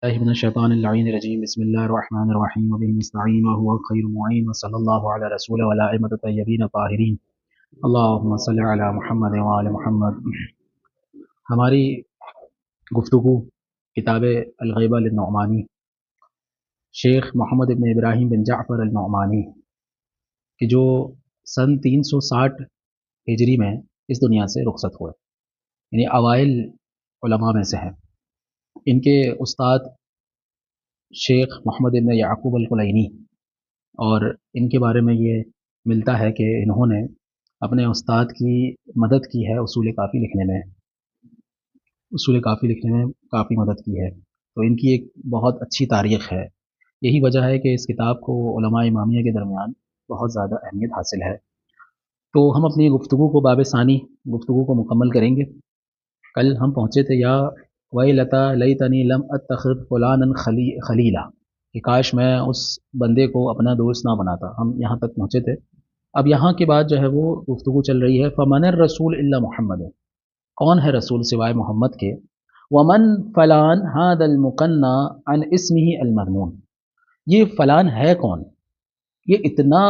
الله من الشيطان اللعين الرجيم بسم الله الرحمن الرحيم وبه نستعين وهو خير معين وصلى الله على رسوله وعلى أئمة الطيبين الطاهرين اللهم صل على محمد وآل محمد. ہماری گفتگو کتاب الغیبہ للنعمانی شیخ محمد ابن ابراہیم بن جعفر النعمانی کہ جو سن 360 ہجری میں اس دنیا سے رخصت ہوئے، یعنی اوائل علماء میں سے ہیں. ان کے استاد شیخ محمد ابن یعقوب الکلینی، اور ان کے بارے میں یہ ملتا ہے کہ انہوں نے اپنے استاد کی مدد کی ہے اصول کافی لکھنے میں، کافی مدد کی ہے. تو ان کی ایک بہت اچھی تاریخ ہے. یہی وجہ ہے کہ اس کتاب کو علماء امامیہ کے درمیان بہت زیادہ اہمیت حاصل ہے. تو ہم اپنی گفتگو کو باب ثانی گفتگو کو مکمل کریں گے. کل ہم پہنچے تھے یا ویلتا لیتنی لم اتخذ فلانا خلیلا، کہ کاش میں اس بندے کو اپنا دوست نہ بناتا. ہم یہاں تک پہنچے تھے. اب یہاں کے بعد جو ہے وہ گفتگو چل رہی ہے فمن الرسول الا محمد، کون ہے رسول سوائے محمد کے. ومن فلان هذا المقنع عن اسمه المذموم، یہ فلان ہے کون، یہ اتنا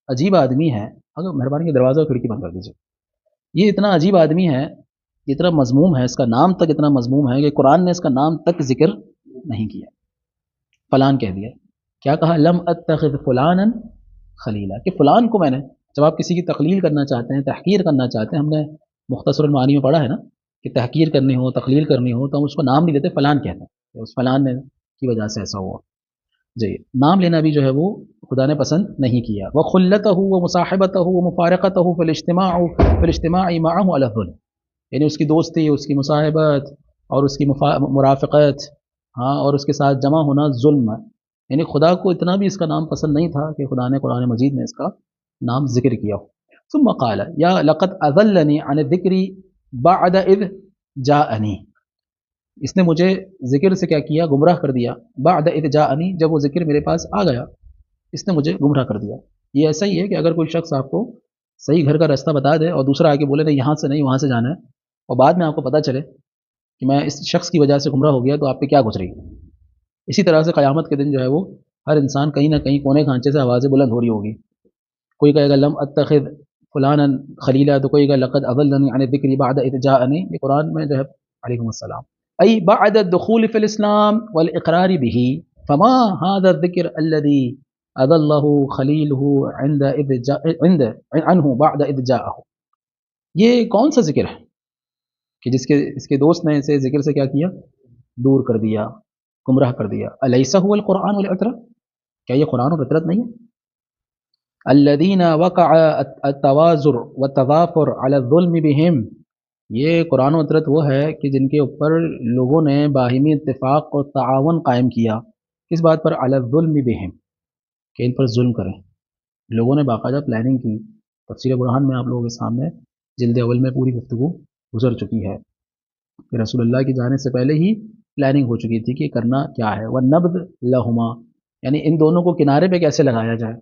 عجیب آدمی ہے. اگر مہربانی کے دروازہ کھڑکی بند کر دیجیے. یہ اتنا عجیب آدمی ہے، اتنا مضموم ہے، اس کا نام تک اتنا مضموم ہے کہ قرآن نے اس کا نام تک ذکر نہیں کیا، فلان کہہ دیا. کیا کہا؟ لم اتخذ فلانا خلیلا، کہ فلان کو میں نے، جب آپ کسی کی تقلیل کرنا چاہتے ہیں، تحقیر کرنا چاہتے ہیں، ہم نے مختصر المعانی میں پڑھا ہے نا کہ تحقیر کرنی ہو، تقلیل کرنی ہو تو ہم اس کو نام نہیں لیتے، فلان کہتے ہیں کہ اس فلان نے کی وجہ سے ایسا ہوا. جی، نام لینا بھی جو ہے وہ خدا نے پسند نہیں کیا. وخلته ومصاحبته ومفارقته في الاجتماع معه على الظلم، یعنی اس کی دوستی، اس کی مصاحبت اور اس کی مرافقت، ہاں، اور اس کے ساتھ جمع ہونا ظلم ہے. یعنی خدا کو اتنا بھی اس کا نام پسند نہیں تھا کہ خدا نے قرآن مجید میں اس کا نام ذکر کیا. ثم قال یا لقد اضلنی عن الذکر بعد اذ جاءنی، اس نے مجھے ذکر سے کیا کیا؟ گمراہ کر دیا. بعد اذ جاءنی، جب وہ ذکر میرے پاس آ گیا اس نے مجھے گمراہ کر دیا. یہ ایسا ہی ہے کہ اگر کوئی شخص آپ کو صحیح گھر کا راستہ بتا دے اور دوسرا آ کے بولے نہیں یہاں سے نہیں وہاں سے جانا ہے، اور بعد میں آپ کو پتہ چلے کہ میں اس شخص کی وجہ سے گمراہ ہو گیا، تو آپ پہ کیا گزرے گی. اسی طرح سے قیامت کے دن جو ہے وہ ہر انسان کہیں نہ کہیں کونے کھانچے سے آوازیں بلند ہو رہی ہوگی. کوئی کہے گا لم اتخذ فلانا خلیلا، تو کوئی کہے لقد اضلنی عن الذکر بعد اذ جاءنی. یہ قرآن میں جو ہے علیکم السلام ای بعد الدخول فی الاسلام والاقرار به، فما هذا الذکر الذي اضله خلیلہ عند عنہ بعد اذ جاءہ. یہ کون سا ذکر ہے کہ اس کے دوست نے اسے ذکر سے کیا کیا؟ دور کر دیا، گمراہ کر دیا. الیس هو القرآن والعطر، کیا یہ قرآن اور فطرت نہیں ہے؟ الذین وقع التوازر والتضافر علی الظلم بهم، یہ قرآن و فطرت وہ ہے کہ جن کے اوپر لوگوں نے باہمی اتفاق اور تعاون قائم کیا. کس بات پر؟ علی الظلم بهم، کہ ان پر ظلم کریں. لوگوں نے باقاعدہ پلاننگ کی. تفسیر برہان میں آپ لوگوں کے سامنے جلد اول میں پوری گفتگو گزر چکی ہے کہ رسول اللہ کی جانے سے پہلے ہی پلاننگ ہو چکی تھی کہ کرنا کیا ہے. وَالنَّبْذُ لَهُمَا، یعنی ان دونوں کو کنارے پہ کیسے لگایا جائے،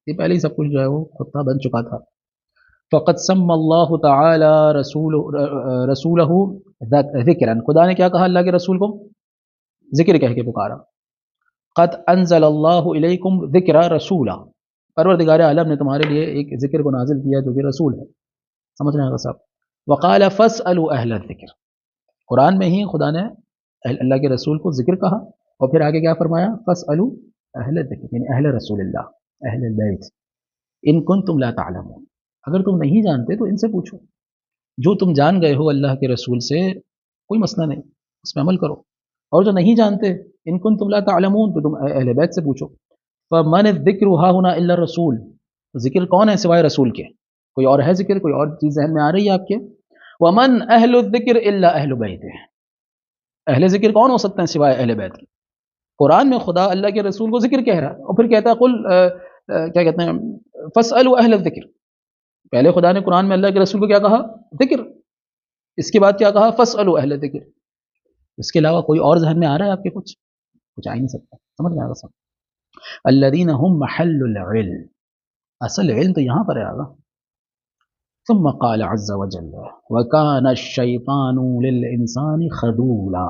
یہ پہلے ہی سب کچھ جو ہے وہ خطہ بن چکا تھا. فقد سم اللہ تعالی رسولہ ذکرا، خدا نے کیا کہا اللہ کے رسول کو؟ ذکر کہہ کے پکارا. قد انزل اللہ الیکم ذکر رسولا، پروردگار عالم نے تمہارے لیے ایک ذکر کو نازل کیا جو کہ رسول ہے. سمجھ رہے ہیں صاحب؟ وقال فاسألوا اہل الذکر، قرآن میں ہی خدا نے اللہ کے رسول کو ذکر کہا اور پھر آگے کیا فرمایا؟ فاسألوا اہل الذکر، یعنی اہل رسول اللہ، اہل البیت، ان کنتم لا تعلمون، اگر تم نہیں جانتے تو ان سے پوچھو. جو تم جان گئے ہو اللہ کے رسول سے کوئی مسئلہ نہیں، اس میں عمل کرو. اور جو نہیں جانتے ان کنتم لا تعلمون تو تم اہل بیت سے پوچھو. فمن الذکر ها هنا الا الرسول، ذکر کون ہے سوائے رسول کے؟ کوئی اور ہے ذکر؟ کوئی اور چیز ذہن میں آ رہی ہے آپ کے؟ ومن اہل الذکر الا اہل بیت، اہل ذکر کون ہو سکتے ہیں سوائے اہل بیت کے؟ قرآن میں خدا اللہ کے رسول کو ذکر کہہ رہا ہے اور پھر کہتا ہے قل کیا کہتے ہیں فاسألوا اہل الذکر. پہلے خدا نے قرآن میں اللہ کے رسول کو کیا کہا؟ ذکر. اس کے بعد کیا کہا؟ فاسألوا اہل ذکر. اس کے علاوہ کوئی اور ذہن میں آ رہا ہے آپ کے؟ کچھ آ ہی نہیں سکتا. سمجھ میں آ رہا سب؟ الذین هم محل العلم، اصل علم تو یہاں پر ہے آگا. ثم قال عز وجل وكان الشیطان للانسان خذولا،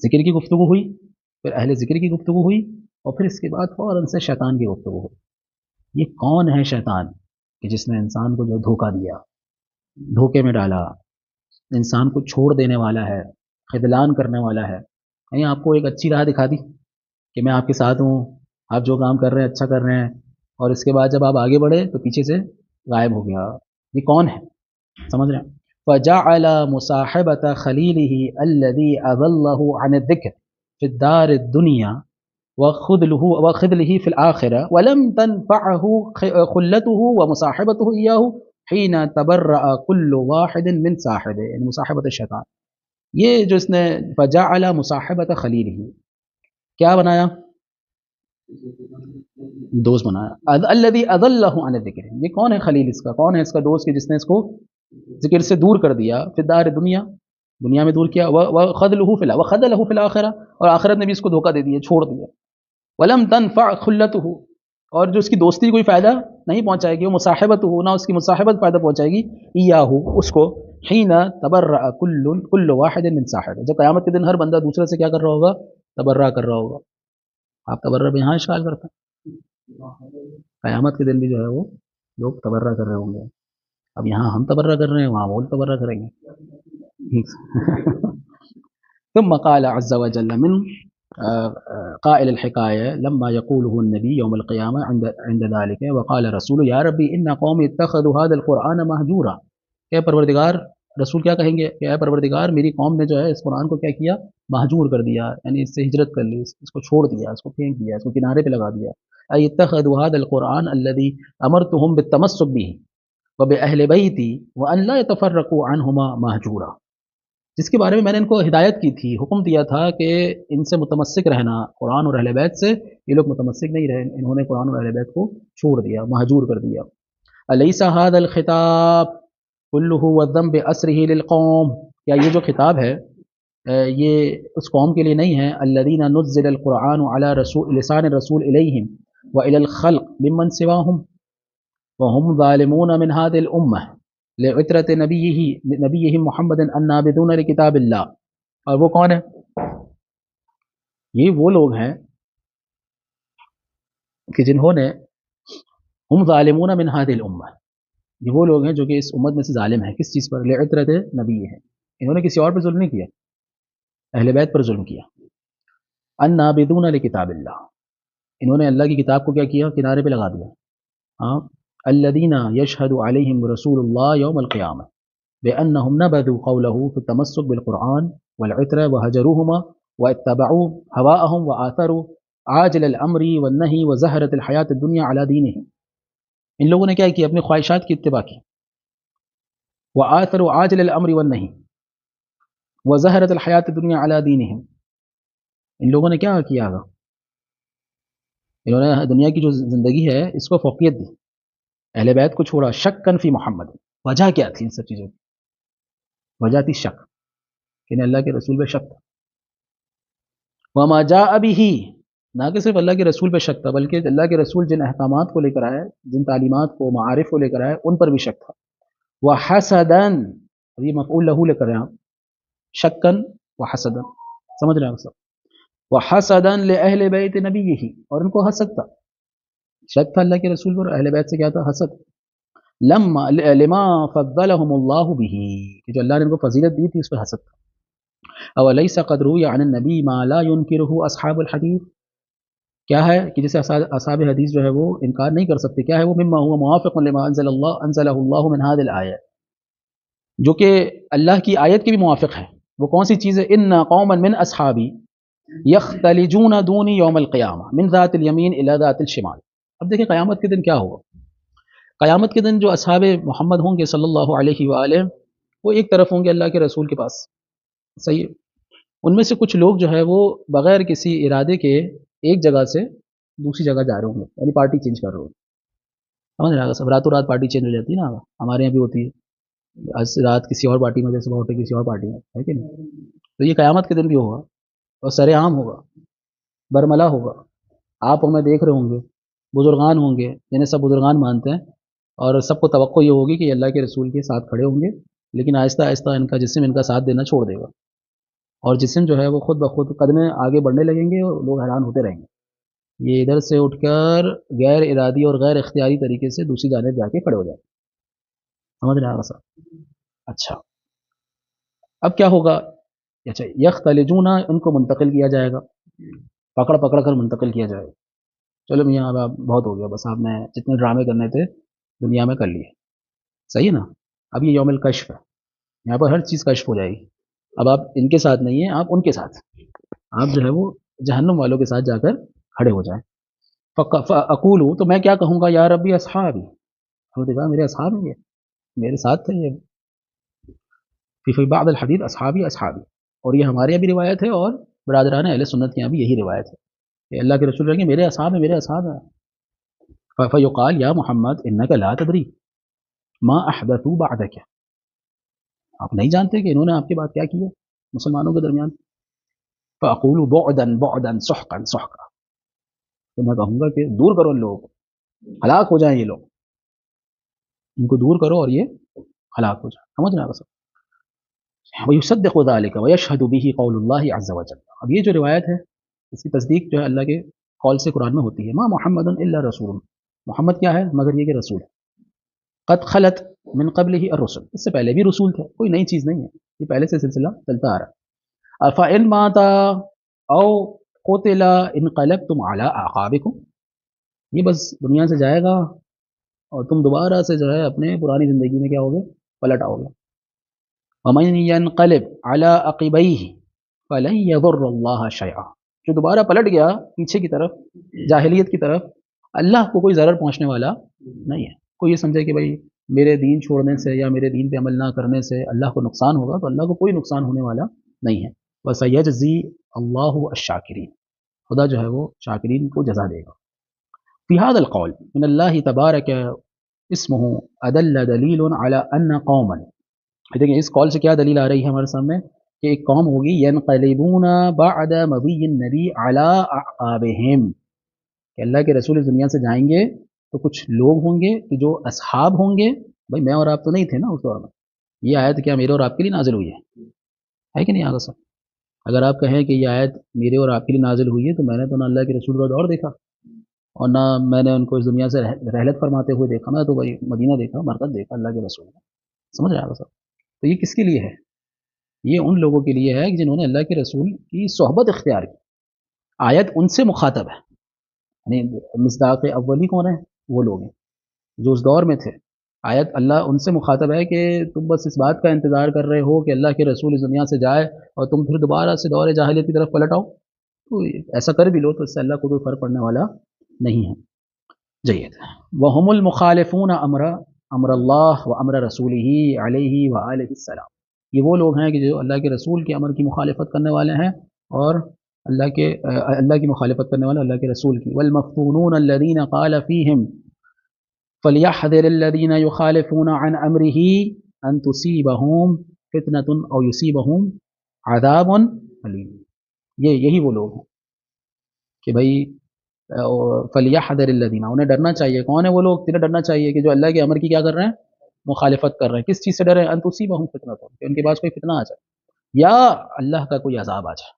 ذکر کی گفتگو ہوئی، پھر اہل ذکر کی گفتگو ہوئی، اور پھر اس کے بعد فوراً سے شیطان کی گفتگو ہوئی۔ یہ کون ہے شیطان کہ جس نے انسان کو جو دھوکہ دیا، دھوکے میں ڈالا، انسان کو چھوڑ دینے والا ہے، خذلان کرنے والا ہے؟ کہیں آپ کو ایک اچھی راہ دکھا دی کہ میں آپ کے ساتھ ہوں، آپ جو کام کر رہے ہیں اچھا کر رہے ہیں، اور اس کے بعد جب آپ آگے بڑھے تو پیچھے سے غائب ہو گیا؟ یہ کون ہے؟ سمجھ رہے ہیں؟ فجعل مصاحبة خليله الذي أضله عن الذكر في الدار الدنيا وخذله في الآخرة ولم تنفعه خلته ومصاحبته إياه حين تبرأ كل واحد من صاحبه، یعنی مصاحبت الشیطان، یہ جو اس نے فجعل مصاحبة خلیلہ کیا بنایا؟ دوست بنایا۔ الذي اضلہ عن الذکر، یہ کون ہے خلیل اس کا؟ کون ہے اس کا دوست کہ جس نے اس کو ذکر سے دور کر دیا؟ فی الدار دنیا، دنیا میں دور کیا، وخذلہ فی الآخرہ، اور آخرت میں بھی اس کو دھوکہ دے دیا، چھوڑ دیا۔ ولم تنفع خلتہ، اور جو اس کی دوستی کوئی فائدہ نہیں پہنچائے گی، وہ مصاحبت ہو، نہ اس کی مصاحبت فائدہ پہنچائے گی، ایاہ اس کو، حین تبرأ کل واحد من صاحب، جب قیامت کے دن ہر بندہ دوسرے سے کیا کر رہا ہوگا؟ تبرہ کر رہا ہوگا۔ آپ تبرہ بھی یہاں اشکال کرتا ہے، قیامت کے دن بھی جو ہے وہ لوگ تبرہ کر رہے ہوں گے۔ اب یہاں ہم تبرہ کر رہے ہیں، وہاں وہ تبرہ کریں گے۔ ثم قال عز وجل من قائل الحكاية لما يقوله النبي يوم القيامة عند ذلك وقال رسول يا ربي إن قومي اتخذوا هذا القرآن مهجورا، کہ پروردگار، رسول کیا کہیں گے کہ اے پروردگار میری قوم نے جو ہے اس قرآن کو کیا کیا؟ مہجور کر دیا، یعنی اس سے ہجرت کر لی، اس کو چھوڑ دیا، اس کو پھینک دیا، اس کو کنارے پہ لگا دیا۔ اي اتخذوا هذا القرآن الذي أمرتهم بالتمسك به وبأهل بيتي وأن لا يتفرقوا عنهما مهجورا، جس کے بارے میں نے ان کو ہدایت کی تھی، حکم دیا تھا کہ ان سے متمسک رہنا، قرآن اور اہل بیت سے۔ یہ لوگ متمسک نہیں رہے، انہوں نے قرآن اور اہل بیت کو چھوڑ دیا، مہجور کر دیا۔ الیس هذا الخطاب كله والذنب اسره للقوم، کیا یہ جو خطاب ہے یہ اس قوم کے لیے نہیں ہے؟ الذين نزل القرآن على رسول لسان الرسول الیہم والى الخلق ممن سواهم وهم ظالمون من هذه الامه لعطرة نبیہم محمد النابذون لکتاب اللہ۔ اور وہ کون ہے؟ یہ وہ لوگ ہیں کہ جنہوں نے، ہم ظالمون من هذه الامہ، یہ وہ لوگ ہیں جو کہ اس امت میں سے ظالم ہیں، کس چیز پر؟ لعطرة نبیہم، انہوں نے کسی اور پر ظلم نہیں کیا، اہل بیت پر ظلم کیا۔ النابذون لکتاب اللہ، انہوں نے اللہ کی کتاب کو کیا کیا؟ کنارے پہ لگا دیا۔ ہاں، الذین یشہد علیہم رسول اللہ یوم القیامہ بأنهم نبذوا قوله في التمسك بالقرآن والعترة وهجروهما واتبعوا هواءهم وآثروا عاجل الأمر والنهي وزهرت الحياة الدنيا على دينهم، ان لوگوں نے کیا کیا؟ اپنی خواہشات کی اتباع کی، وآثروا عاجل الأمر والنهي وزهرت الحياة الدنيا على دينهم، ان لوگوں نے کیا کیا گا؟ انہوں نے دنیا کی جو زندگی ہے اس کو فوقیت دی، اہل بیت کو چھوڑا۔ شکن فی محمد، وجہ کیا تھی ان سب چیزوں کی؟ وجہ تھی شک، کہ اللہ کے رسول پہ شک تھا۔ وما جاء به، نہ کہ صرف اللہ کے رسول پہ شک تھا بلکہ اللہ کے رسول جن احکامات کو لے کر آئے، جن تعلیمات کو، معارف کو لے کر آئے، ان پر بھی شک تھا۔ وحسدن، یہ مفعول لہو لے کر آئے آپ، شکن وحسدن، سمجھ رہے ہیں آپ سب؟ وحسدن لأہل بیت نبیہ، اور ان کو حسد تھا، شک تھا اللہ کے رسول پر، اہل بیت سے کیا تھا؟ حسد۔ لما فضلهم اللہ به، کہ جو اللہ نے ان کو فضیلت دی تھی اس پر حسد تھا۔ اولیس قد روی عن النبی ما لا ينکرہ اصحاب الحدیث، کیا ہے کہ جسے اصحاب حدیث جو ہے وہ انکار نہیں کر سکتے، کیا ہے وہ؟ مما هو موافق لما انزلہ اللہ من هذه الآیہ، جو کہ اللہ کی آیت کے بھی موافق ہے۔ وہ کون سی چیز ہے؟ ان قوما من اصحابی یختلجون دونی یوم القیامہ من ذات الیمین الی ذات الشمال۔ اب دیکھیں قیامت کے دن کیا ہوگا؟ قیامت کے دن جو اصحاب محمد ہوں گے صلی اللہ علیہ وآلہ، وہ ایک طرف ہوں گے اللہ کے رسول کے پاس، صحیح ہے؟ ان میں سے کچھ لوگ جو ہے وہ بغیر کسی ارادے کے ایک جگہ سے دوسری جگہ جا رہے ہوں گے، یعنی پارٹی چینج کر رہے ہوں گے، سمجھ رہے ہیں؟ سب راتوں رات پارٹی چینج ہو جاتی ہے نا، ہمارے یہاں بھی ہوتی ہے، آج رات کسی اور پارٹی میں، جیسے صبح اٹھے کسی اور پارٹی میں، ہے کہ نہیں؟ تو یہ قیامت کے دن بھی ہوگا، اور سر عام ہوگا، برملا ہوگا، آپ ہمیں دیکھ رہے ہوں گے، بزرگان ہوں گے جنہیں سب بزرگان مانتے ہیں، اور سب کو توقع یہ ہوگی کہ اللہ کے رسول کے ساتھ کھڑے ہوں گے، لیکن آہستہ آہستہ ان کا جسم ان کا ساتھ دینا چھوڑ دے گا، اور جسم جو ہے وہ خود بخود قدمیں آگے بڑھنے لگیں گے اور لوگ حیران ہوتے رہیں گے، یہ ادھر سے اٹھ کر غیر ارادی اور غیر اختیاری طریقے سے دوسری جانب جا کے کھڑے ہو جائیں، سمجھ رہے ہیں آپ صاحب؟ اچھا، اب کیا ہوگا؟ اچھا، یختلجون، ان کو منتقل کیا جائے گا، پکڑ پکڑ کر منتقل کیا جائے گا، چلو میاں اب بہت ہو گیا، بس آپ نے جتنے ڈرامے کرنے تھے دنیا میں کر لیے، صحیح ہے نا؟ اب یہ یوم الکشف ہے، یہاں پر ہر چیز کشف ہو جائے گی، اب آپ ان کے ساتھ نہیں ہیں، آپ ان کے ساتھ، آپ جو ہے وہ جہنم والوں کے ساتھ جا کر کھڑے ہو جائیں۔ فاقول، تو میں کیا کہوں گا، یا ربی اصحابی، ہم نے کہا میرے اصحاب ہیں، یہ میرے ساتھ تھے، یہ فی بعض الحدیث اصحابی اصحابی، اور یہ ہمارے یہاں بھی روایت ہے اور برادران اہل سنت کے یہاں بھی یہی روایت ہے کہ اللہ کے رسول کہ میرے اصحاب ہیں، میرے اصحاب ہیں۔ فیقال یا محمد انک لا تدری ما احدثوا بعدک، آپ نہیں جانتے کہ انہوں نے آپ کے بعد کیا کیا مسلمانوں کے درمیان؟ فاقول بعدا بعدا سحقا سحقا، تو میں کہوں گا کہ دور کرو ان لوگوں کو، ہلاک ہو جائیں یہ لوگ، ان کو دور کرو اور یہ ہلاک ہو جائیں، سمجھ رہے ہیں بس؟ ویصدق ذلك ویشهد به قول اللہ عز وجل، اب یہ جو روایت ہے اس کی تصدیق جو ہے اللہ کے قول سے قرآن میں ہوتی ہے، ما محمد الا رسول، محمد کیا ہے مگر یہ کہ رسول ہے، قد خلت من قبله الرسل، اس سے پہلے بھی رسول تھے، کوئی نئی چیز نہیں ہے، یہ پہلے سے سلسلہ چلتا آ رہا ہے۔ فإن مات او قتل انقلبتم على اعقابكم، یہ بس دنیا سے جائے گا اور تم دوبارہ سے جو ہے اپنے پرانی زندگی میں کیا ہوگے، پلٹ آؤ گے۔ ومن ينقلب على عقبيه فلن يضر الله شيئا، جو دوبارہ پلٹ گیا پیچھے کی طرف، جاہلیت کی طرف، اللہ کو کوئی ضرر پہنچنے والا نہیں ہے۔ کوئی یہ سمجھے کہ بھائی میرے دین چھوڑنے سے یا میرے دین پہ عمل نہ کرنے سے اللہ کو نقصان ہوگا، تو اللہ کو کوئی نقصان ہونے والا نہیں ہے۔ وَسَيَجْزِي اللَّهُ الشَّاكِرِينَ، خدا جو ہے وہ شاکرین کو جزا دے گا۔ فی هذا القول من اللہ تبارک اسمہ ادل دلیل علی ان قوما، دیکھیں اس قول سے کیا دلیل آ رہی ہے ہمارے سامنے کہ ایک قوم ہوگی، ینقلبون بعد مضی النبی علی اعقابہم، کہ اللہ کے رسول اس دنیا سے جائیں گے تو کچھ لوگ ہوں گے کہ جو اصحاب ہوں گے، بھائی میں اور آپ تو نہیں تھے نا اس دور میں، یہ آیت کیا میرے اور آپ کے لیے نازل ہوئی ہے کہ نہیں آگا سر؟ اگر آپ کہیں کہ یہ آیت میرے اور آپ کے لیے نازل ہوئی ہے تو میں نے تو نہ اللہ کے رسول کا دور دیکھا اور نہ میں نے ان کو اس دنیا سے رحلت فرماتے ہوئے دیکھا، میں تو بھائی مدینہ دیکھا، مرکز دیکھا اللہ کے رسول کا، سمجھ رہے ہیں سر؟ تو یہ کس کے لیے ہے؟ یہ ان لوگوں کے لیے ہے کہ جنہوں نے اللہ کے رسول کی صحبت اختیار کی، آیت ان سے مخاطب ہے، یعنی مصداق اولی کون ہے؟ وہ لوگ ہیں جو اس دور میں تھے، آیت اللہ ان سے مخاطب ہے کہ تم بس اس بات کا انتظار کر رہے ہو کہ اللہ کے رسول اس دنیا سے جائے اور تم پھر دوبارہ سے دور جاہلیت کی طرف پلٹ آؤ، تو ایسا کر بھی لو تو اس سے اللہ کو کوئی فرق پڑنے والا نہیں ہے۔ جید وهم المخالفون امر اللہ و امر رسولہ علیہ وآلہ السلام، یہ وہ لوگ ہیں کہ جو اللہ کے رسول کے امر کی مخالفت کرنے والے ہیں اور اللہ کی مخالفت کرنے والے اللہ کے رسول کی۔ والمفتونون الذین قال فیہم فلیحذر الذین یخالفون عن امرہ ان تصیبہم فتنۃ او یصیبہم عذاب علیم، یہی وہ لوگ ہیں کہ بھائی فلیحذر الذین، انہیں ڈرنا چاہیے، کون ہے وہ لوگ جنہیں ڈرنا چاہیے کہ جو اللہ کے امر کی کیا کر رہے ہیں، مخالفت کر رہے ہیں، کس چیز سے ڈرے؟ ان تصیبہم فتنۃ، کہ ان کے پاس کوئی فتنہ آ جائے یا اللہ کا کوئی عذاب آ جائے،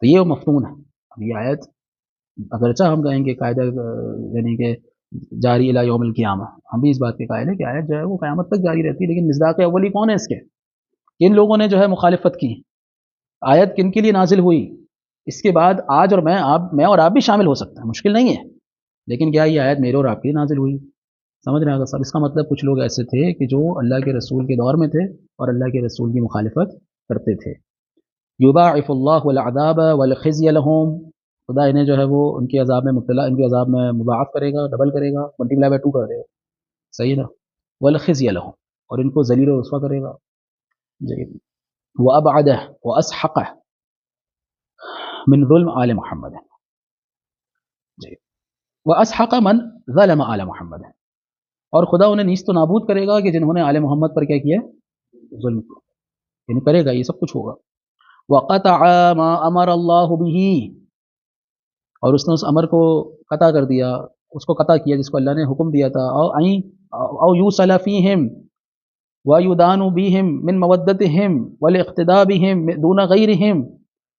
تو یہ وہ مفتون ہے۔ اب یہ آیت اگرچہ ہم کہیں گے قاعدہ یعنی کہ جاری الی یوم القیامہ، ہم بھی اس بات کے قائل ہیں کہ آیت جو ہے وہ قیامت تک جاری رہتی ہے، لیکن مصداق اولی کون ہے اس کے؟ کن لوگوں نے جو ہے مخالفت کی، آیت کن کے لیے نازل ہوئی، اس کے بعد آج اور میں اور آپ بھی شامل ہو سکتے ہیں، مشکل نہیں ہے، لیکن کیا یہ آیت میرے اور آپ کے لیے نازل ہوئی؟ سمجھ رہے ہیں صاحب؟ اس کا مطلب کچھ لوگ ایسے تھے کہ جو اللہ کے رسول کے دور میں تھے اور اللہ کے رسول کی مخالفت کرتے تھے۔ یضاعف اللہ العذاب والخزي لهم، خدا انہیں جو ہے وہ ان کے عذاب میں مبتلا، ان کے عذاب میں مضاعف کرے گا، ڈبل کرے گا، ملٹی پلائی بائی 2 کر دے گا، صحیح نا؟ والخزي لهم، اور ان کو ذلیل و رسوا کرے گا۔ جی، وابعده واسحقه من ظلم آل محمد، جی، واسحق من ظلم آل محمد، اور خدا انہیں نیست و نابود کرے گا کہ جنہوں نے آل محمد پر کیا کیا، ظلم کیا، یعنی کرے گا، یہ سب کچھ ہوگا۔ وقطع ما امر اللہ به، اور اس نے اس امر کو قطع کر دیا، اس کو قطع کیا جس کو اللہ نے حکم دیا تھا، او یوصل فیہم، وَيُدَانُ بِهِمْ مِنْ مَوَدَّتِهِمْ وَالْاِقْتِدَاءِ بِهِمْ دُونَ غَيْرِهِمْ،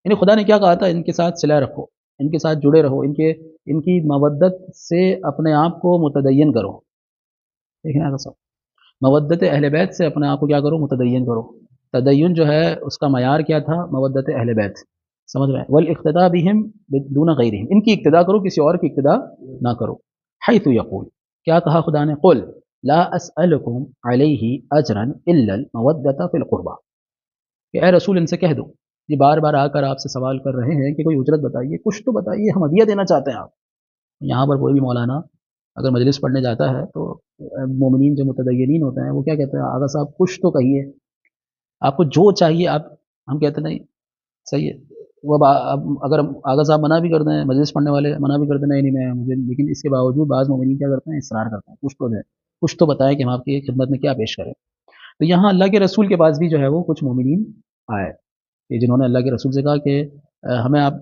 یعنی خدا نے کیا کہا تھا، ان کے ساتھ صلہ رکھو، ان کے ساتھ جڑے رہو، ان کی مودت سے اپنے آپ کو متدین کرو. دیکھیں آپ سب، مودت اہل بیت سے اپنے آپ کو کیا کرو، متدین کرو. تدین جو ہے اس کا معیار کیا تھا، مودت اہل بیت، سمجھ رہے ہیں. والاقتداء بہم دون غیرہم، ان کی اقتداء کرو، کسی اور کی اقتداء نہ کرو. حیث یقول، کیا کہا خدا نے، قل لا اسألکم علیہ اجرا الا المودۃ فی القربى، کہ اے رسول ان سے کہہ دو، یہ بار بار آ کر آپ سے سوال کر رہے ہیں کہ کوئی اجرت بتائیے، کچھ تو بتائیے، ہم ہدیہ دینا چاہتے ہیں. آپ یہاں پر کوئی بھی مولانا اگر مجلس پڑھنے جاتا ہے تو مومنین جو متدینین ہوتے ہیں وہ کیا کہتے ہیں، آغا صاحب کچھ تو کہیے، آپ کو جو چاہیے آپ. ہم کہتے نہیں صحیح ہے، وہ اگر آغا صاحب منع بھی کر دیں، مجلس پڑھنے والے منع بھی کر دیں نہیں میں مجھے، لیکن اس کے باوجود بعض مومنین کیا کرتے ہیں، اصرار کرتے ہیں کچھ تو دیں، کچھ تو بتائیں کہ ہم آپ کی خدمت میں کیا پیش کریں. تو یہاں اللہ کے رسول کے پاس بھی جو ہے وہ کچھ مومنین آئے کہ جنہوں نے اللہ کے رسول سے کہا کہ ہمیں آپ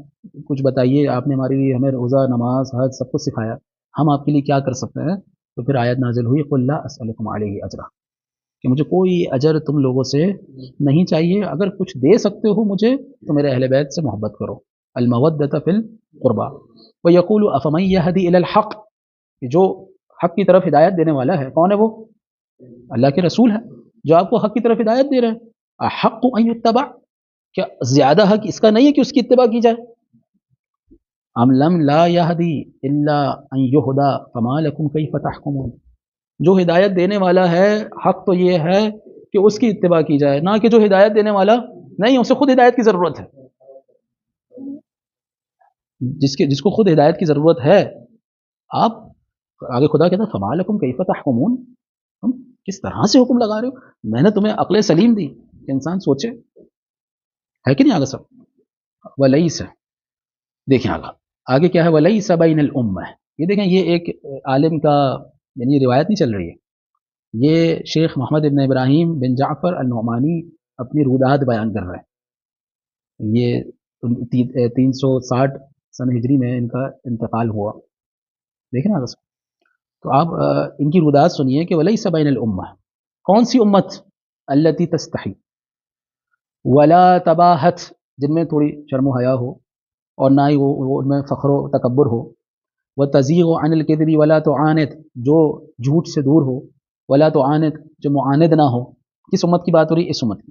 کچھ بتائیے، آپ نے ہمارے لیے، ہمیں روزہ نماز حج سب کچھ سکھایا، ہم آپ کے لیے کیا کر سکتے ہیں. تو پھر آیت نازل ہوئی قل لا اسألکم علیہ اجرا، کہ مجھے کوئی اجر تم لوگوں سے نہیں چاہیے، اگر کچھ دے سکتے ہو مجھے تو میرے اہل بیت سے محبت کرو. المودۃ فی القربى. ویقول افمن یہدی الی الحق، جو حق کی طرف ہدایت دینے والا ہے، کون ہے وہ، اللہ کے رسول ہے جو آپ کو حق کی طرف ہدایت دے رہے ہیں. احق ان یتبع، کیا زیادہ حق اس کا نہیں ہے کہ اس کی اتباع کی جائے. ام لم لا یہدی الا ان یہدی فما لکم کیف تحکمون، جو ہدایت دینے والا ہے حق تو یہ ہے کہ اس کی اتباع کی جائے، نہ کہ جو ہدایت دینے والا نہیں، اسے خود ہدایت کی ضرورت ہے. جس کو خود ہدایت کی ضرورت ہے، آپ آگے خدا کہتا ہے فما لکم کیف تحکمون، تم کس طرح سے حکم لگا رہے ہو، میں نے تمہیں عقل سلیم دی کہ انسان سوچے، ہے کہ نہیں. آگے سب ولیس، دیکھیں آگے کیا ہے، ولیس بین الامہ، یہ دیکھیں یہ ایک عالم کا یعنی روایت نہیں چل رہی ہے، یہ شیخ محمد ابن ابراہیم بن جعفر النعمانی اپنی رودات بیان کر رہے ہیں. یہ 360 سن ہجری میں ان کا انتقال ہوا. دیکھیں نا تو آپ ان کی رودات سنیے کہ ولیس بین الامہ، کون سی امت، التی تستحی ولا تباہت، جن میں تھوڑی شرم و حیا ہو اور نہ ہی وہ ان میں فخر و تکبر ہو. وہ تزیغ عن الکذب ولا تعاند، جو جھوٹ سے دور ہو، ولا تعاند، جو معاند نہ ہو. کس امت کی بات ہو رہی، اس امت کی.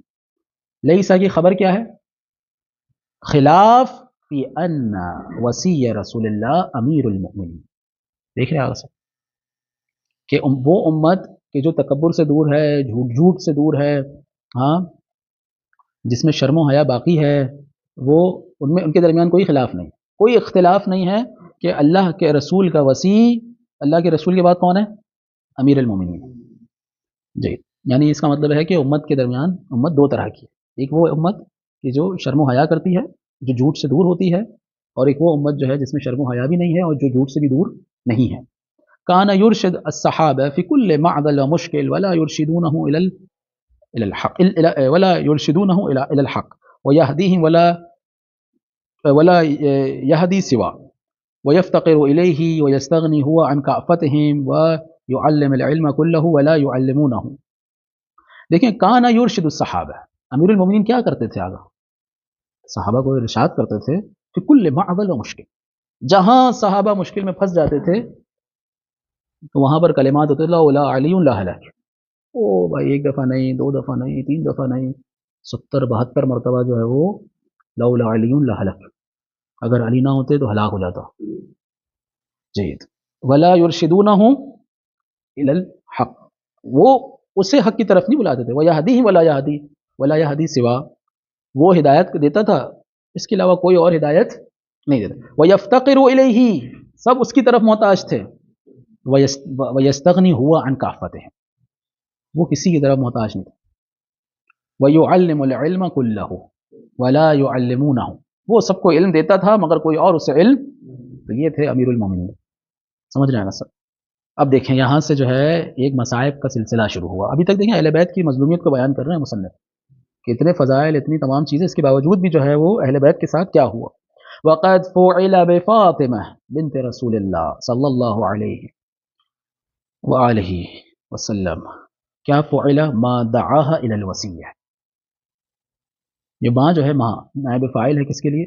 لیسا کی خبر کیا ہے، خلاف فی ان وصی رسول اللہ امیر المؤمنین. دیکھ رہے ہیں آپ کہ وہ امت کہ جو تکبر سے دور ہے، جھوٹ سے دور ہے، ہاں، جس میں شرم و حیا باقی ہے، وہ ان کے درمیان کوئی خلاف نہیں، کوئی اختلاف نہیں ہے کہ اللہ کے رسول کا وصی، اللہ کے رسول کے بعد کون ہے، امیر المومنین. جی، یعنی اس کا مطلب ہے کہ امت کے درمیان امت دو طرح کی ہے، ایک وہ امت کہ جو شرم و حیا کرتی ہے، جو جھوٹ سے دور ہوتی ہے، اور ایک وہ امت جو ہے جس میں شرم و حیا بھی نہیں ہے اور جو جھوٹ سے بھی دور نہیں ہے. کان یرشد الصحابہ فی کل معضل و مشکل ولا یرشدونہ الى الحق ولا يرشدونه الى الحق ويهديهم ولا يهدي سوى ويفتقر اليه ويستغني هو عن كافتهم ويعلم العلم كله ولا يعلمونه. دیکھیں کان یرشد الصحابہ، امیر المومنین کیا کرتے تھے، آگا صحابہ کو ارشاد کرتے تھے کہ کل معضل و مشکل، جہاں صحابہ مشکل میں پھنس جاتے تھے تو وہاں پر کلمات ہوتے لا علی لا ہلاک. او بھائی ایک دفعہ نہیں، دو دفعہ نہیں، 3 دفعہ نہیں، 70-72 مرتبہ جو ہے وہ لولا علی لہلک، اگر علی نہ ہوتے تو ہلاک ہو جاتا. جی، ولا یرشدونہ الی الحق، وہ اسے حق کی طرف نہیں بلاتے تھے. ویہدیہ ولا یہدی سوا، وہ ہدایت دیتا تھا، اس کے علاوہ کوئی اور ہدایت نہیں دیتا. ویفتقر الیہ، سب اس کی طرف محتاج تھے. ویستغنی ہوا عن کافتہ، وہ کسی کی طرف محتاج نہیں تھا. وَيُعَلِّمُ الْعِلْمَ كُلَّهُ وَلَا يُعَلِّمُونَهُ، وہ سب کو علم دیتا تھا مگر کوئی اور اسے علم. تو یہ تھے امیر المومنین، سمجھ رہے ہیں نا سب. اب دیکھیں یہاں سے جو ہے ایک مصائب کا سلسلہ شروع ہوا. ابھی تک دیکھیں اہل بیت کی مظلومیت کو بیان کر رہے ہیں مصنف، کہ اتنے فضائل، اتنی تمام چیزیں، اس کے باوجود بھی جو ہے وہ اہل بیت کے ساتھ کیا ہوا. وَقَدْ فُعِلَ بِفَاطِمَةَ بِنْتِ رَسُولِ اللَّهِ صلی اللہ علیہ وآلہ وسلم کیا فعل ما دعاها الى الوصیہ، یہ ماں جو ہے ماں نائب فاعل ہے کس کے لیے؟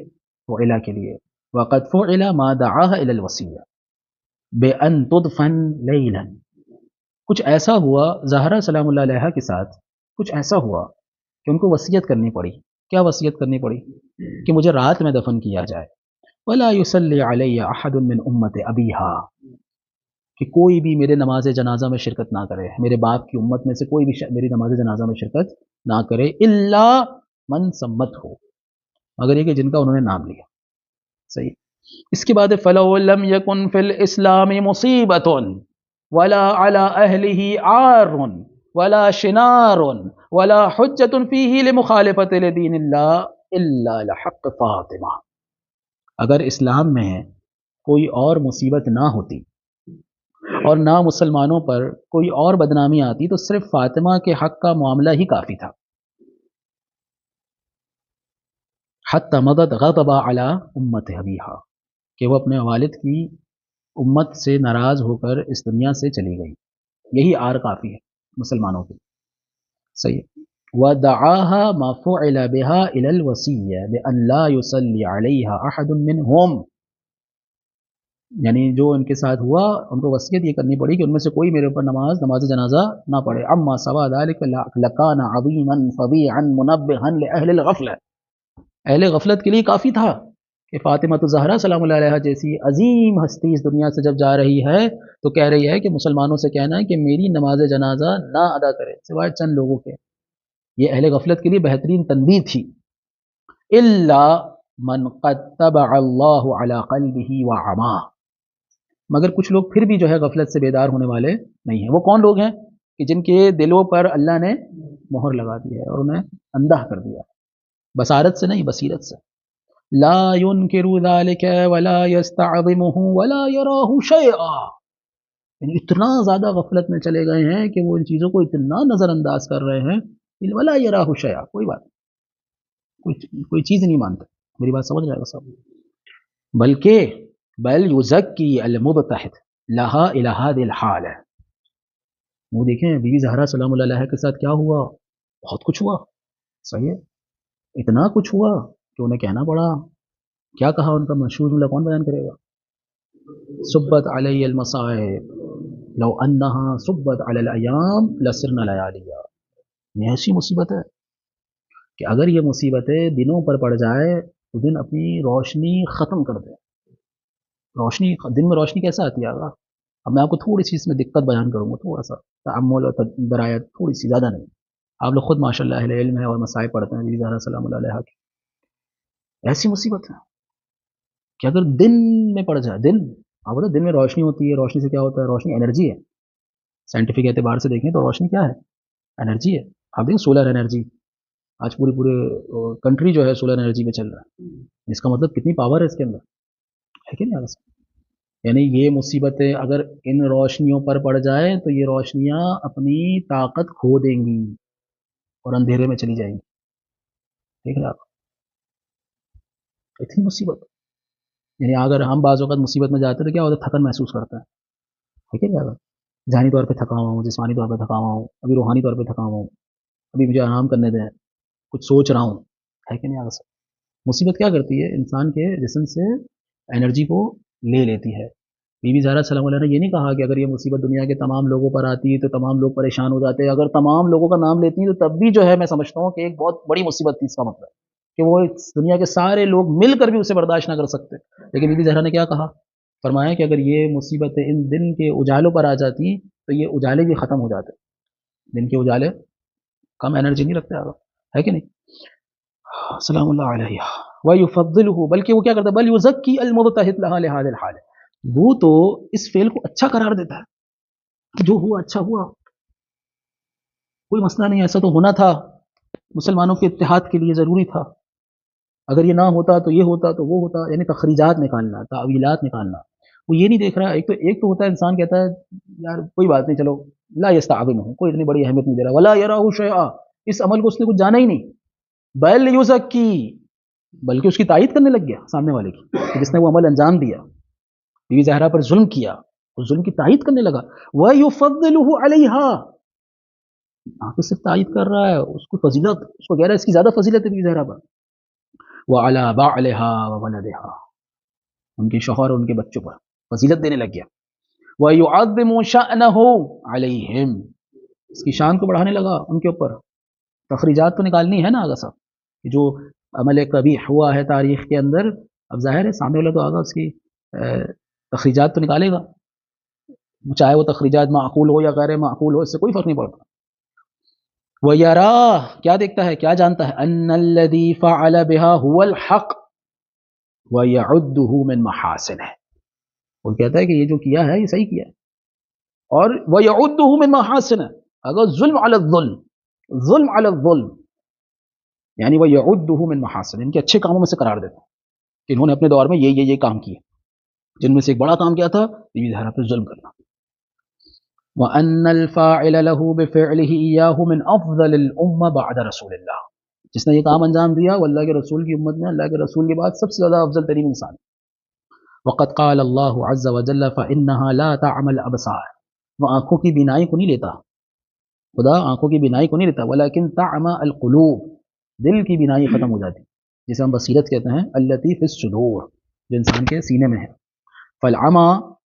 فعل کے لیے. وقد فعل ما دعاها الى الوصیہ بأن تدفن لیلا، کچھ ایسا ہوا زہرا سلام اللہ علیہ کے ساتھ، کچھ ایسا ہوا کہ ان کو وصیت کرنی پڑی. کیا وصیت کرنی پڑی؟ کہ مجھے رات میں دفن کیا جائے. ولا يصلي علی احد من امت ابیہا، کہ کوئی بھی میرے نماز جنازہ میں شرکت نہ کرے، میرے باپ کی امت میں سے کوئی بھی میری نماز جنازہ میں شرکت نہ کرے، الا من سمت ہو، مگر یہ کہ جن کا انہوں نے نام لیا. صحیح. اس کے بعد فلو لم یکن فی الاسلام مصیبت ولا علی اہلہ عار ولا شنار ولا حجت فیہ لمخالفت لدین اللہ الا لحق فاطمہ، اگر اسلام میں کوئی اور مصیبت نہ ہوتی اور نہ مسلمانوں پر کوئی اور بدنامی آتی تو صرف فاطمہ کے حق کا معاملہ ہی کافی تھا. حتی مدد غضب علی امت ابیہا، کہ وہ اپنے والد کی امت سے ناراض ہو کر اس دنیا سے چلی گئی، یہی آر کافی ہے مسلمانوں کی. صحیح. وَدَعَاهَا مَا فُعِلَ بِهَا إِلَى الْوَصِيَّةِ بِأَنْ لَا يُصَلِّ عَلَيْهَا أَحَدٌ مِّنْهُمْ، یعنی جو ان کے ساتھ ہوا ان کو وصیت یہ کرنی پڑی کہ ان میں سے کوئی میرے اوپر نماز جنازہ نہ پڑھے. اما سوا ذلك لکان عظیما فظیعا منبہا لأہل الغفلہ، اہل غفلت کے لیے کافی تھا کہ فاطمہ الزہرا سلام اللہ علیہ جیسی عظیم ہستی اس دنیا سے جب جا رہی ہے تو کہہ رہی ہے کہ مسلمانوں سے کہنا ہے کہ میری نماز جنازہ نہ ادا کرے سوائے چند لوگوں کے. یہ اہل غفلت کے لیے بہترین تنبیہ تھی. الا من قد طبع اللہ علی قلبہ وعماہ، مگر کچھ لوگ پھر بھی جو ہے غفلت سے بیدار ہونے والے نہیں ہیں. وہ کون لوگ ہیں؟ کہ جن کے دلوں پر اللہ نے مہر لگا دی ہے اور انہیں اندھا کر دیا، بصارت سے نہیں بصیرت سے. لا ينکر ذلك ولا يستعظمه ولا يراه شيئا، یعنی اتنا زیادہ غفلت میں چلے گئے ہیں کہ وہ ان چیزوں کو اتنا نظر انداز کر رہے ہیں. ولا يراه شيئا، کوئی بات کوئی چیز نہیں مانتے. میری بات سمجھ رہے گا سب؟ بلکہ بل یزکی المبتحد لہا الی هذه الحال، وہ دیکھیں بی بی زہرا سلام اللہ علیہ کے ساتھ کیا ہوا، بہت کچھ ہوا. صحیح ہے. اتنا کچھ ہوا کہ انہیں کہنا پڑا. کیا کہا ان کا مشہور جملہ کون بیان کرے گا؟ صبت علی المصائب لو انہا صبت علی الایام لسرنا لیالیا. یہ ایسی مصیبت ہے کہ اگر یہ مصیبتیں دنوں پر پڑ جائے تو دن اپنی روشنی ختم کر دے. روشنی دن میں روشنی کیسے آتی ہے آگا؟ اب میں آپ کو تھوڑی سی اس میں دقت بیان کروں گا، تھوڑا سا تعمل اور درایت، تھوڑی سی، زیادہ نہیں. آپ لوگ خود ماشاء اللہ اہل علم ہے اور مسائب پڑھتے ہیں. بی بی زہرا سلام اللہ علیہ کی ایسی مصیبت ہے کہ اگر دن میں پڑ جائے، دن میں روشنی ہوتی ہے. روشنی سے کیا ہوتا ہے؟ روشنی انرجی ہے. سائنٹیفک اعتبار سے دیکھیں تو روشنی کیا ہے؟ انرجی ہے. آپ دیکھیں سولر انرجی، آج پورے کنٹری جو ہے سولر انرجی پہ چل رہا ہے. اس کا مطلب کتنی پاور ہے اس کے اندر، ہے کہ نہیں؟ یعنی یہ مصیبتیں اگر ان روشنیوں پر پڑ جائے تو یہ روشنیاں اپنی طاقت کھو دیں گی اور اندھیرے میں چلی جائیں گی. دیکھ رہے آپ اتنی مصیبت. یعنی اگر ہم بعض اوقات مصیبت میں جاتے ہیں تو کیا ہوتا ہے؟ تھکن محسوس کرتا ہے. ٹھیک ہے کیا؟ ذہنی طور پہ تھکا ہوا ہوں، جسمانی طور پہ تھکا ہوا ہوں، ابھی روحانی طور پہ تھکا ہوا ہوں، ابھی مجھے آرام کرنے دیں، کچھ سوچ رہا ہوں، ہے کہ نہیں؟ آگے مصیبت کیا کرتی ہے؟ انسان کے جسم سے انرجی کو لے لیتی ہے. بی بی زہرا سلام اللہ نے یہ نہیں کہا کہ اگر یہ مصیبت دنیا کے تمام لوگوں پر آتی ہے تو تمام لوگ پریشان ہو جاتے ہیں. اگر تمام لوگوں کا نام لیتی ہیں تو تب بھی جو ہے میں سمجھتا ہوں کہ ایک بہت بڑی مصیبت تھی. اس کا مطلب کہ وہ دنیا کے سارے لوگ مل کر بھی اسے برداشت نہ کر سکتے. لیکن بی بی زہرا نے کیا کہا؟ فرمایا کہ اگر یہ مصیبتیں ان دن کے اجالوں پر آ جاتی تو یہ اجالے بھی ختم ہو جاتے. دن کے اجالے کم انرجی نہیں رکھتے، ہے کہ نہیں؟ سلام اللہ علیہ. وَيُفَضِّلُهُ، بلکہ وہ کیا کرتا ہے؟ بل یزکی المبتہد لہا لہذا الحال، وہ تو اس فعل کو اچھا قرار دیتا ہے کہ جو ہوا اچھا ہوا، کوئی مسئلہ نہیں، ایسا تو ہونا تھا، مسلمانوں کے اتحاد کے لیے ضروری تھا، اگر یہ نہ ہوتا تو یہ ہوتا تو وہ ہوتا. یعنی تخریجات نکالنا، تعویلات نکالنا. وہ یہ نہیں دیکھ رہا. ایک تو ہوتا ہے انسان کہتا ہے یار کوئی بات نہیں، چلو لا یستعظمہ، کوئی اتنی بڑی اہمیت نہیں دے رہا. ولا یراہ شیئا، اس عمل کو اس نے کچھ جانا ہی نہیں. بل یزکی، بلکہ اس کی تائید کرنے لگ گیا سامنے والے کی، جس نے وہ عمل انجام دیا، بی بی زہرا پر ظلم کیا، اس ظلم کی تائید کرنے لگا. وَيُفَضِّلُهُ عَلَيْهَا، تو صرف تائید کر رہا ہے اس کو فضیلت، اس کو کہہ رہا ہے اس کی زیادہ فضیلت ہے بی بی زہرا پر. وعلی بعلہا وولدہا، ان کے شوہر اور ان کے بچوں پر فضیلت دینے لگ گیا. وَيُعَظِّمُ شَأْنَهُ عَلَيْهِمْ، اس کی شان کو بڑھانے لگا ان کے اوپر. تخریجات تو نکالنی ہے نا آگا صاحب، جو عمل قبیح ہوا ہے تاریخ کے اندر، اب ظاہر ہے سامنے والا تو آگا اس کی تخریجات تو نکالے گا، چاہے وہ تخریجات معقول ہو یا غیر معقول ہو، اس سے کوئی فرق نہیں پڑتا. وَيَرَاهُ، کیا دیکھتا ہے کیا جانتا ہے، أَنَّ الَّذِي فَعَلَ بِهَا هُوَ الْحَقُّ وَيَعُدُّهُ مِن مَحَاسِنِهِ، وہ کہتا ہے کہ یہ جو کیا ہے یہ صحیح کیا ہے، اور وَيَعُدُّهُ مِن مَحَاسِنِهِ، اگر ظلم علی الظلم، ظلم علی الظلم، یعنی وَيَعُدُّهُ مِن مَحَاسِنِهِ، ان کے اچھے کاموں میں سے قرار دیتا ہے کہ انہوں نے اپنے دور میں یہ کام کیے، جن میں سے ایک بڑا کام کیا تھا بی بی زہرا پہ ظلم کرنا. وَأَنَّ الْفَاعِلَ لَهُ بِفِعْلِهِ إِيَّاهُ مِنْ أَفْضَلِ الْأُمَّةِ بَعْدَ رَسُولِ اللَّهِ، جس نے یہ کام انجام دیا وہ اللہ کے رسول کی امت میں اللہ کے رسول کے بعد سب سے زیادہ افضل ترین انسان. وقد قال اللہ عز وجل فإنها لا تعمى الأبصار، وہ آنکھوں کی بینائی کو نہیں لیتا، خدا آنکھوں کی بینائی کو نہیں لیتا، ولكن تعمى القلوب، دل کی بینائی ختم ہو جاتی، جسے ہم بصیرت کہتے ہیں، التي في الصدور، جو انسان کے سینے میں ہے. فالعمى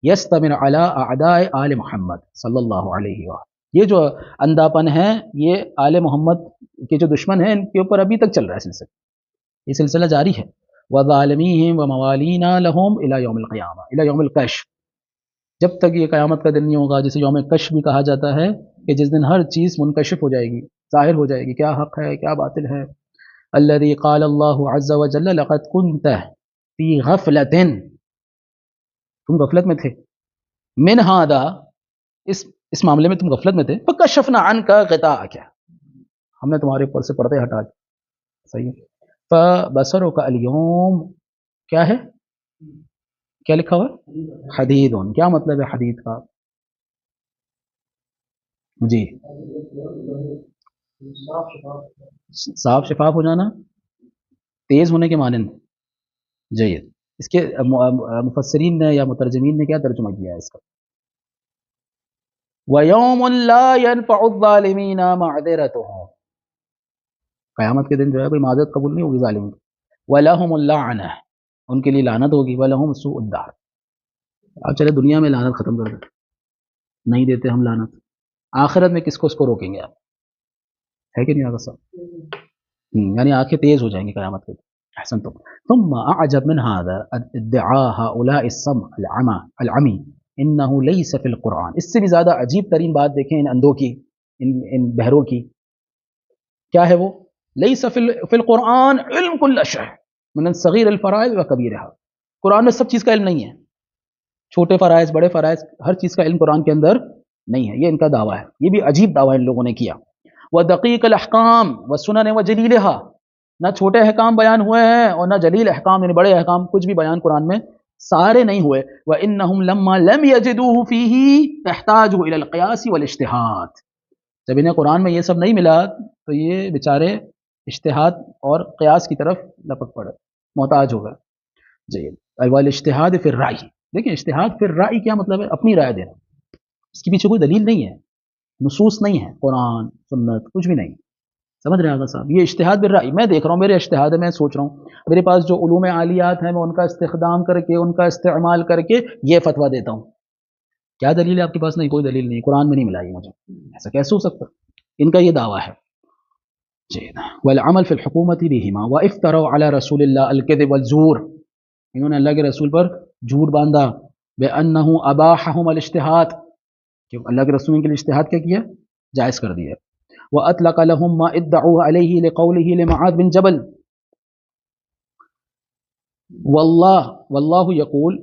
يستمر على اعداء آل محمد صلی اللہ علیہ وآلہ، یہ جو اندھاپن ہے یہ آل محمد کے جو دشمن ہیں ان کے اوپر ابھی تک چل رہا ہے سلسلہ، یہ سلسلہ جاری ہے. وظالميهم وموالينا لهم الى يوم القيامه، الى يوم الكشف، جب تک یہ قیامت کا دن نہیں ہوگا، جسے یوم کشف بھی کہا جاتا ہے، کہ جس دن ہر چیز منکشف ہو جائے گی، ظاہر ہو جائے گی، کیا حق ہے کیا باطل ہے. الذي قال الله عز وجل لقد كنت في غفلة، تم غفلت میں تھے، من هذا، اس معاملے میں تم غفلت میں تھے، فکشفنا عنك غطاءك، ہم نے تمہارے اوپر سے پردے ہٹا دیے. صحیح ہے. فبصرك اليوم، کیا ہے کیا لکھا ہوا ہے، حدید، کیا مطلب ہے حدید کا؟ جی صاف شفاف ہو جانا، تیز ہونے کے مانند. جید، اس کے مفسرین نے یا مترجمین نے کیا ترجمہ کیا ہے اس کا؟ وَيَوْمٌ لَا يَنْفَعُ الظَّالِمِينَ مَعْذِرَتُهُمْ، قیامت کے دن جو ہے کوئی معذرت قبول نہیں ہوگی ظالم کی. وَلَهُمُ اللَّعْنَةُ، ان کے لیے لعنت ہوگی. وَلَهُمْ سُوءُ الدَّارِ، اب چلے دنیا میں لعنت ختم کر دیں، نہیں دیتے ہم لعنت، آخرت میں کس کو اس کو روکیں گے آپ، ہے کہ نہیں آگا صاحب؟ یعنی آنکھیں تیز ہو جائیں گی قیامت کے دن. احسن. ثم اعجب من هذا ادعاء هؤلاء السمع العمی انه ليس في القرآن، اس سے بھی زیادہ عجیب ترین بات دیکھیں ان اندھوں کی، ان بہروں کی، کیا ہے وہ؟ ليس في القرآن علم كل شيء من صغیر الفرائض وکبیرها، قرآن میں سب چیز کا علم نہیں ہے، چھوٹے فرائض بڑے فرائض ہر چیز کا علم قرآن کے اندر نہیں ہے. یہ ان کا دعویٰ ہے، یہ بھی عجیب دعویٰ ان لوگوں نے کیا. وَدَقِيقَ الْأَحْكَامِ وَالسُّنَنِ وَجَلِيلِهَا، نہ چھوٹے احکام بیان ہوئے ہیں اور نہ جلیل احکام یعنی بڑے احکام کچھ بھی بیان قرآن میں سارے نہیں ہوئے. وَإِنَّهُمْ لَمَّا لَمْ يَجِدُوهُ فِيهِ احْتَاجُوا إِلَى الْقِيَاسِ وَالِاجْتِهَادِ، جب انہیں قرآن میں یہ سب نہیں ملا تو یہ بیچارے اجتہاد اور قیاس کی طرف لپک پڑے، محتاج ہو گئے. جی، والاجتہاد فی الرأی، دیکھیں اجتہاد فی الرأی کیا مطلب ہے؟ اپنی رائے دینا، اس کے پیچھے کوئی دلیل نہیں ہے، نصوص نہیں ہے، قرآن سنت کچھ بھی نہیں. سمجھ رہے ہیں آقا صاحب؟ یہ اجتہاد بالرأی، میں دیکھ رہا ہوں میرے اجتہاد ہے، میں سوچ رہا ہوں میرے پاس جو علوم عالیات ہیں میں ان کا استخدام کر کے ان کا استعمال کر کے یہ فتویٰ دیتا ہوں. کیا دلیل ہے آپ کے پاس؟ نہیں، کوئی دلیل نہیں، قرآن میں نہیں ملا یہ مجھے، ایسا کیسے ہو سکتا؟ ان کا یہ دعویٰ ہے. جی، والعمل فی الحکومت بہما وافتروا علی رسول اللہ الکذب والزور، انہوں نے اللہ کے رسول پر جھوٹ باندھا. بأنہ اباحہم الاجتہاد، کہ اللہ کے رسول نے کے لیے اجتہاد کیا کیا؟ جائز کر دیا. وأطلق لهم ما ادعوا عليه لقوله لمعاذ بن جبل، والله يقول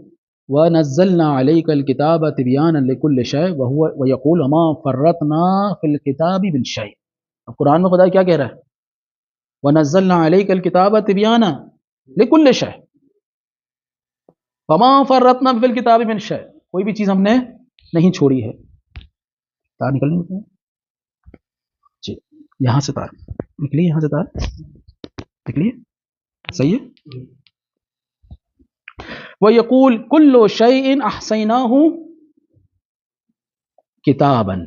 ونزلنا عليك الكتاب تبيانا لكل شيء ويقول وما فرطنا في الكتاب من شيء. اب قرآن میں خدا کیا کہہ رہا ہے؟ ونزلنا عليك الكتاب تبيانا لكل شيء وما فرطنا في الكتاب من شيء، کوئی بھی چیز ہم نے نہیں چھوڑی ہے. تار نکلنے میں جی، یہاں سے تار نکلی، یہاں سے تار نکلی، صحیح ہے. وَيَقُولُ كُلُّ شَيْءٍ أَحْصَيْنَاهُ كِتَابًا،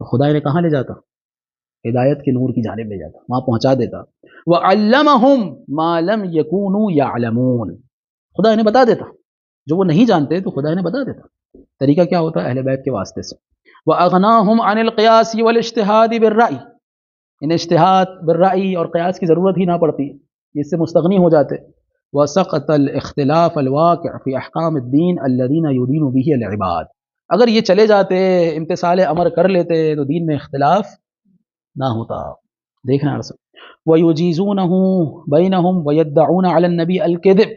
تو خدا انہیں کہاں لے جاتا؟ ہدایت کے نور کی جانب لے جاتا، وہاں پہنچا دیتا. وَعَلَّمَهُمْ مَا لَمْ يَكُونُوا يَعْلَمُونَ، خدا انہیں بتا دیتا جو وہ نہیں جانتے، تو خدا انہیں بتا دیتا. طریقہ کیا ہوتا ہے؟ اہل بیت کے واسطے سے. وَأَغْنَاهُمْ عَنِ الْقِيَاسِ وَالِاجْتِهَادِ بِالرَّأْيِ، انہیں اجتہاد بالرأی اور قیاس کی ضرورت ہی نہ پڑتی، اس سے مستغنی ہو جاتے. وَسَقَطَ الْاخْتِلَافَ الْوَاقِعُ فِي أَحْكَامِ الدِّينِ الَّذِينَ يُدِينُ بِهِ الْعِبَادِ، اگر یہ چلے جاتے، امتثال امر کر لیتے، تو دین میں اختلاف نہ ہوتا. دیکھنا ہے. وَيُجِيزُونَهُ بَيْنَهُمْ وَيَدَّعُونَ عَلَى النَّبِيِّ الْكِذِبَ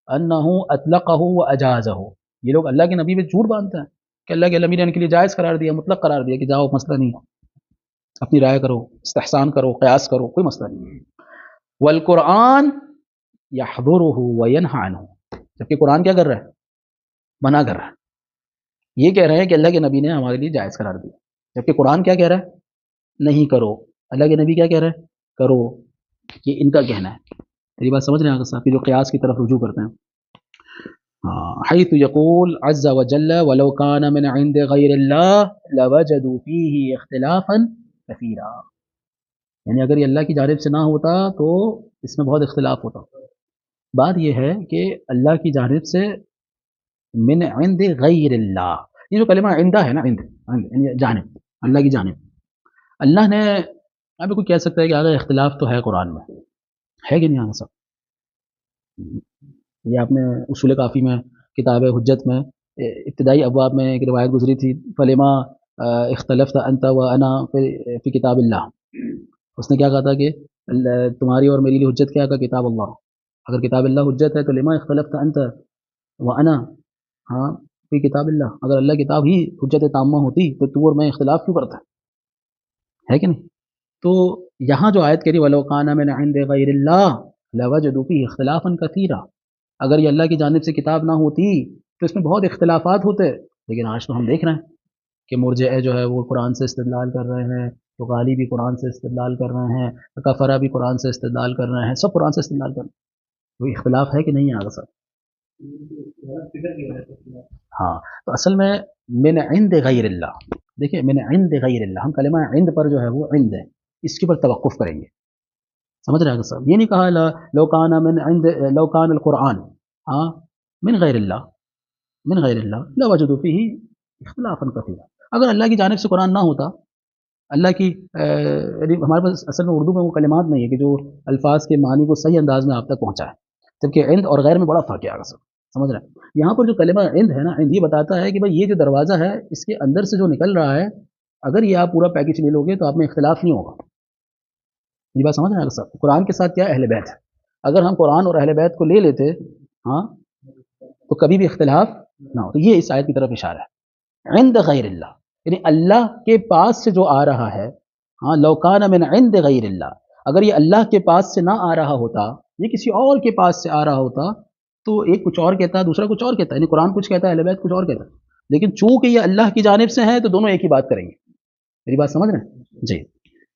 أَنَّهُ أَطْلَقَهُ وَأَجَازَهُ، یہ لوگ اللہ کے نبی پہ جھوٹ باندھتے ہیں کہ اللہ کے نبی نے ان کے لیے جائز قرار دیا، مطلق قرار دیا کہ جاؤ مسئلہ نہیں، اپنی رائے کرو، استحسان کرو، قیاس کرو، کوئی مسئلہ نہیں. والقرآن یحضرہ وینہی عنہ، جبکہ قرآن کیا کر رہا ہے؟ منع کر رہا ہے. یہ کہہ رہے ہیں کہ اللہ کے نبی نے ہمارے لیے جائز قرار دیا، جبکہ قرآن کیا کہہ رہا ہے؟ نہیں کرو. اللہ کے نبی کیا کہہ رہے ہیں؟ کرو. یہ ان کا کہنا ہے. میری بات سمجھ رہے ہیں صاحب؟ جو قیاس کی طرف رجوع کرتے ہیں. حیث یقول عز وجل ولو کان من عند غیر اللہ لوجدوا فیہ اختلافا کثیرا، یعنی اگر یہ اللہ کی جانب سے نہ ہوتا تو اس میں بہت اختلاف ہوتا. بات یہ ہے کہ اللہ کی جانب سے من عند غیر اللہ، یہ جو کلمہ عندہ ہے نا، یعنی جانب، اللہ کی جانب. اللہ نے، ابھی کوئی کہہ سکتا ہے کہ اگر اختلاف تو ہے قرآن میں، ہے کہ نہیں آگے سب؟ یہ آپ نے اصول کافی میں، کتاب حجت میں، ابتدائی ابواب میں ایک روایت گزری تھی، فلما اختلفت انت وانا فی کتاب اللہ. اس نے کیا کہا تھا کہ تمہاری اور میری لیے حجت کیا کا کتاب اللہ. اگر کتاب اللہ حجت ہے تو لما اختلفت انت وانا ہاں فی کتاب اللہ، اگر اللہ کتاب ہی حجت تامہ ہوتی تو تو اور میں اختلاف کیوں کرتا ہے کہ نہیں؟ تو یہاں جو آیت کری وَلَوْ كَانَ مِنْ عِنْدِ غَيْرِ اللَّهِ لَوَجَدُوا فِيهِ اخْتِلَافًا كَثِيرًا، اگر یہ اللہ کی جانب سے کتاب نہ ہوتی تو اس میں بہت اختلافات ہوتے. لیکن آج تو ہم دیکھ رہے ہیں کہ مرجئے جو ہے وہ قرآن سے استدلال کر رہے ہیں، تو غالی بھی قرآن سے استدلال کر رہے ہیں، کفرہ بھی قرآن سے استدلال کر رہے ہیں، سب قرآن سے استدلال کر رہے ہیں. کوئی اختلاف ہے کہ نہیں ہے آگے سر؟ ہاں، تو اصل میں من عند غیر اللہ، دیکھیں من عند غیر اللہ، ہم کلمہ عند پر جو ہے وہ عند ہے، اس کے پر توقف کریں گے. سمجھ رہے ہیں صاحب؟ یہ نہیں کہا لو کان من عند لو کان القرآن ہاں من غیر اللہ، من غیر اللہ لوجدوا فیہ اختلافا کثیرا. اگر اللہ کی جانب سے قرآن نہ ہوتا، اللہ کی ہمارے پاس اصل میں اردو میں وہ کلمات نہیں ہے کہ جو الفاظ کے معنی کو صحیح انداز میں آپ تک پہنچائے، جبکہ عند اور غیر میں بڑا فرق ہے آگے سر. سمجھ رہے ہیں؟ یہاں پر جو کلمہ عند ہے نا، عند یہ بتاتا ہے کہ بھائی یہ جو دروازہ ہے اس کے اندر سے جو نکل رہا ہے، اگر یہ آپ پورا پیکج لے لو گے تو آپ میں اختلاف نہیں ہوگا. یہ بات سمجھ رہے ہیں سر؟ قرآن کے ساتھ کیا اہل بیت ہے، اگر ہم قرآن اور اہل بیت کو لے لیتے ہاں تو کبھی بھی اختلاف نہ ہو. تو یہ اس آیت کی طرف اشارہ ہے، عند غیر اللہ، یعنی اللہ کے پاس سے جو آ رہا ہے. ہاں لو کان من عند غیر اللہ، اگر یہ اللہ کے پاس سے نہ آ رہا ہوتا، یہ کسی اور کے پاس سے آ رہا ہوتا، تو ایک کچھ اور کہتا ہے، دوسرا کچھ اور کہتا ہے، یعنی قرآن کچھ کہتا ہے، اہل بیت کچھ اور کہتا ہے. لیکن چونکہ یہ اللہ کی جانب سے ہے تو دونوں ایک ہی بات کریں گے. میری بات سمجھ رہے ہیں جی؟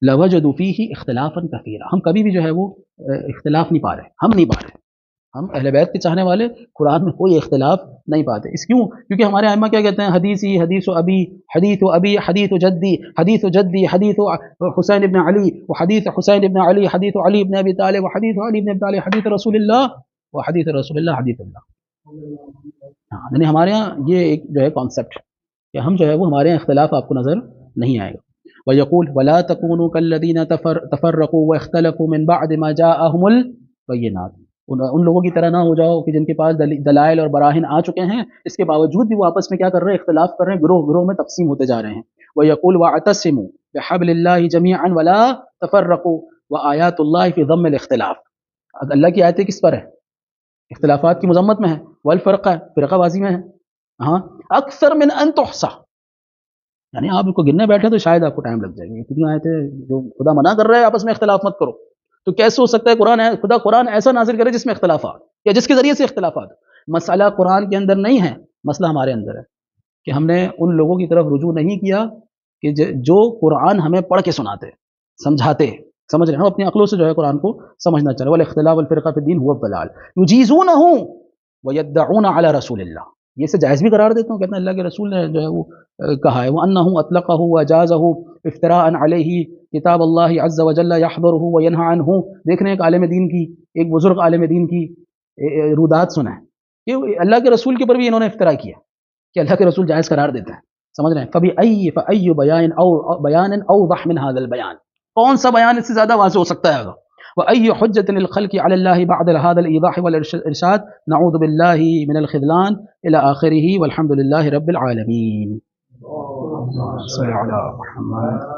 لوجدوا فیہ اختلافا کثیرا، ہم کبھی بھی جو ہے وہ اختلاف نہیں پا رہے، ہم نہیں پا رہے. ہم اہل بیت کے چاہنے والے قرآن میں کوئی اختلاف نہیں پاتے. اس کیوں؟ کیونکہ ہمارے ائمہ کیا کہتے ہیں؟ حدیثی، حدیث و ابی، حدیث و ابی، حدیث و جدی، حدیث و جدی، حدیث و حسین ابن علی، و حدیث حسین ابن علی، حدیث علی ابن ابی طالب، و حدیث علی ابن ابی طالب، حدیث رسول اللہ، و حدیث رسول اللہ حدیث اللہ. ہاں، یعنی ہمارے ہاں یہ ایک جو ہے کانسیپٹ کہ ہم جو ہے وہ ہمارے یہاں اختلاف آپ کو نظر نہیں آئے گا. وَيَقُولُ وَلَا تَكُونُوا كَالَّذِينَ تَفَرَّقُوا وَاخْتَلَفُوا مِن بَعْدِ مَا جَاءَهُمُ الْبَيِّنَاتُ، ان لوگوں کی طرح نہ ہو جاؤ کہ جن کے پاس دلائل اور براہین آ چکے ہیں، اس کے باوجود بھی وہ آپس میں کیا کر رہے ہیں؟ اختلاف کر رہے ہیں، گروہ گروہ میں تقسیم ہوتے جا رہے ہیں. وَيَقُولُ وَاعْتَصِمُوا بِحَبْلِ اللَّهِ جَمِيعًا وَلَا تَفَرَّقُوا وَآيَاتُ اللَّهِ فِي ضَمِّ الْاخْتِلَاف. اللہ کی آیتیں کس پر ہیں؟ اختلافات کی مذمت میں ہے. والفرقہ، فرقہ بازی میں ہے. ہاں، اکثر من ان تحصى، یعنی آپ کو گننے بیٹھے تو شاید آپ کو ٹائم لگ جائے گا. کتنی آیتیں جو خدا منع کر رہے ہیں آپس میں اختلاف مت کرو، تو کیسے ہو سکتا ہے خدا قرآن ایسا نازل کرے جس میں اختلافات یا جس کے ذریعے سے اختلافات؟ مسئلہ قرآن کے اندر نہیں ہے، مسئلہ ہمارے اندر ہے کہ ہم نے ان لوگوں کی طرف رجوع نہیں کیا کہ جو قرآن ہمیں پڑھ کے سناتے، سمجھاتے، سمجھ رہے ہیں؟ ہم اپنی عقلوں سے جو ہے قرآن کو سمجھنا چاہیے. والاختلاف والفرقہ فی الدین هو الضلال یجیزونہ ویدعون علی رسول اللہ. یہ اسے جائز بھی قرار دیتا ہوں، کہتے ہیں اللہ کے رسول نے جو ہے وہ کہا ہے وَأَنَّهُ أَطْلَقَهُ وَجَازَهُ افْتِرَاءً عَلَيْهِ کتاب اللہ عز وجل يحضره وينهى عنه۔ دیکھ رہے ہیں ایک عالم دین کی، ایک بزرگ عالم دین کی رودات سنا ہے کہ اللہ کے رسول کے اوپر بھی انہوں نے افتراء کیا کہ اللہ کے رسول جائز قرار دیتا ہے، سمجھ رہے ہیں؟ فَأَيُّ بَيَانٍ أَوْضَحْ مِنْ هَذَا الْبَيَانِ، کون سا بیان اس سے زیادہ واضح ہو سکتا ہے گا؟ وَأَيُّ حُجَّةٍ لِلْخَلْقِ عَلَى اللَّهِ بَعْدَ هَذَا الْإِيضَاحِ وَالْإِرْشَادِ نَعُوذُ بِاللَّهِ مِنَ الْخِذْلَانِ إِلَى آخِرِهِ وَالْحَمْدُ لِلَّهِ رَبِّ الْعَالَمِينَ۔ صلی علی محمد۔